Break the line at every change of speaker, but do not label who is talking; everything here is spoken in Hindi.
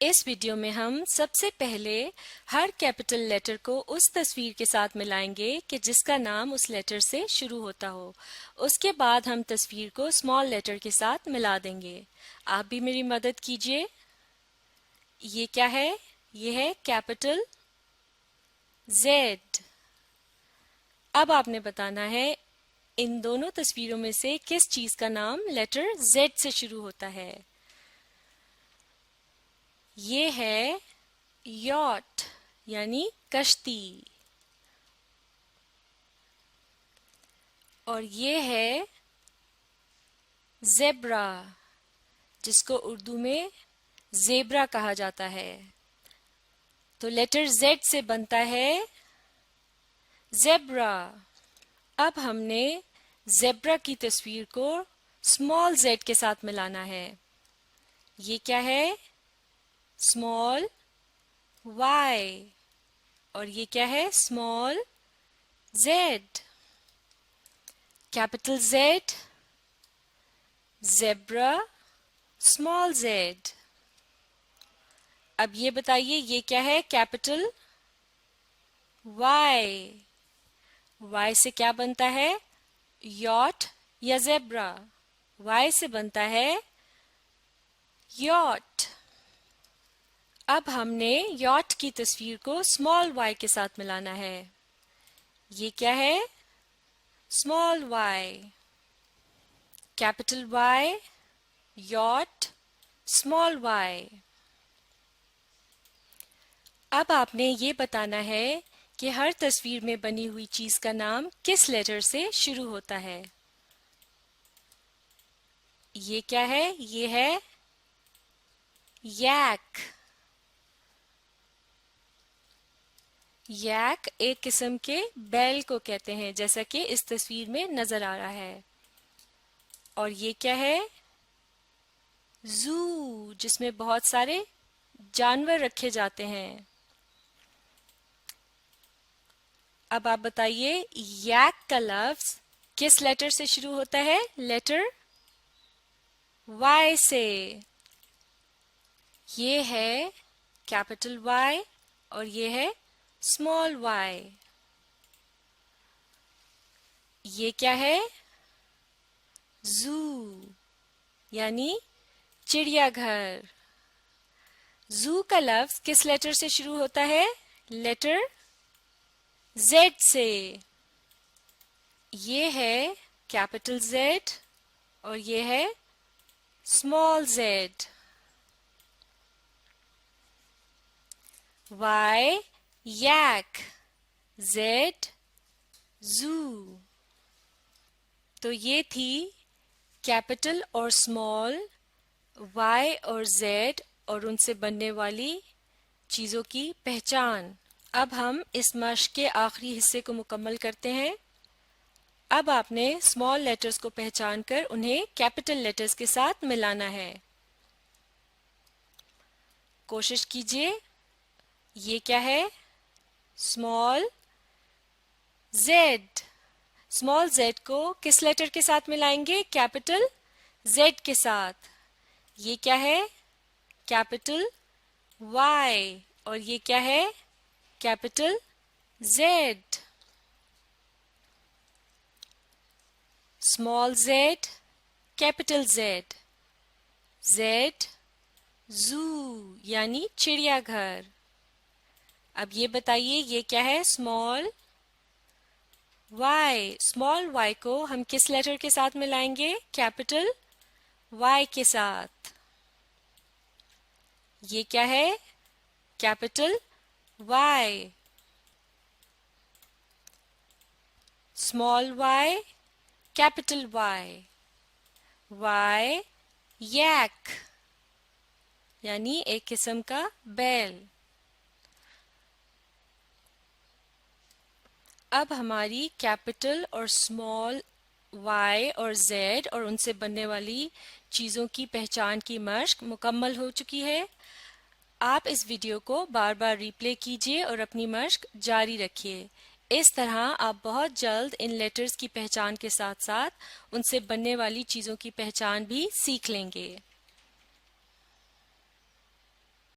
इस वीडियो में हम सबसे पहले हर कैपिटल लेटर को उस तस्वीर के साथ मिलाएंगे कि जिसका नाम उस लेटर से शुरू होता हो। उसके बाद हम तस्वीर को स्मॉल लेटर के साथ मिला देंगे। आप भी मेरी मदद कीजिए। ये क्या है? ये है कैपिटल Z। अब आपने बताना है इन दोनों तस्वीरों में से किस चीज का नाम लेटर Z से शुरू होता है। ये है यॉट यानी कश्ती, और ये है ज़ेब्रा जिसको उर्दू में ज़ेब्रा कहा जाता है। तो लेटर Z से बनता है ज़ेब्रा। अब हमने ज़ेब्रा की तस्वीर को स्मॉल Z के साथ मिलाना है। ये क्या है? Small Y। और ये क्या है? Small Z। Capital Z, zebra, small Z। अब ये बताइए ये क्या है? Capital Y। Y से क्या बनता है? यॉट या ज़ेब्रा? Y से बनता है यॉट। अब हमने यॉट की तस्वीर को स्मॉल y के साथ मिलाना है। ये क्या है? Small y। Capital Y, yacht, small y। अब आपने ये बताना है कि हर तस्वीर में बनी हुई चीज का नाम किस लेटर से शुरू होता है। ये क्या है? ये है यैक। यैक एक किस्म के बैल को कहते हैं, जैसा कि इस तस्वीर में नजर आ रहा है। और ये क्या है? जू, जिसमें बहुत सारे जानवर रखे जाते हैं। अब आप बताइए यैक का लफ्ज किस लेटर से शुरू होता है? लेटर Y से। ये है कैपिटल Y और ये है स्मॉल y। ये क्या है? जू यानी चिड़ियाघर। जू का लफ्ज किस लेटर से शुरू होता है? लेटर Z से। ये है कैपिटल Z और ये है स्मॉल z। Y यैक, Z जू। तो ये थी कैपिटल और स्मॉल, Y और Z और उनसे बनने वाली चीज़ों की पहचान। अब हम इस मश्क के आखिरी हिस्से को मुकम्मल करते हैं। अब आपने स्मॉल लेटर्स को पहचान कर उन्हें कैपिटल लेटर्स के साथ मिलाना है। कोशिश कीजिए। ये क्या है? Small Z। स्मॉल Z को किस लेटर के साथ मिलाएंगे? कैपिटल Z के साथ। ये क्या है? Capital Y। और ये क्या है? Capital Z। Small z, capital Z। Z जू यानी चिड़ियाघर। अब ये बताइए ये क्या है? Small y। स्मॉल y को हम किस लेटर के साथ मिलाएंगे? कैपिटल Y के साथ। ये क्या है? Capital Y। Small y, capital Y। Y यैक यानी एक किस्म का बैल। अब हमारी कैपिटल और स्मॉल Y और Z और उनसे बनने वाली चीज़ों की पहचान की मश्क मुकम्मल हो चुकी है। आप इस वीडियो को बार बार रिप्ले कीजिए और अपनी मश्क जारी रखिए। इस तरह आप बहुत जल्द इन लेटर्स की पहचान के साथ साथ उनसे बनने वाली चीज़ों की पहचान भी सीख लेंगे।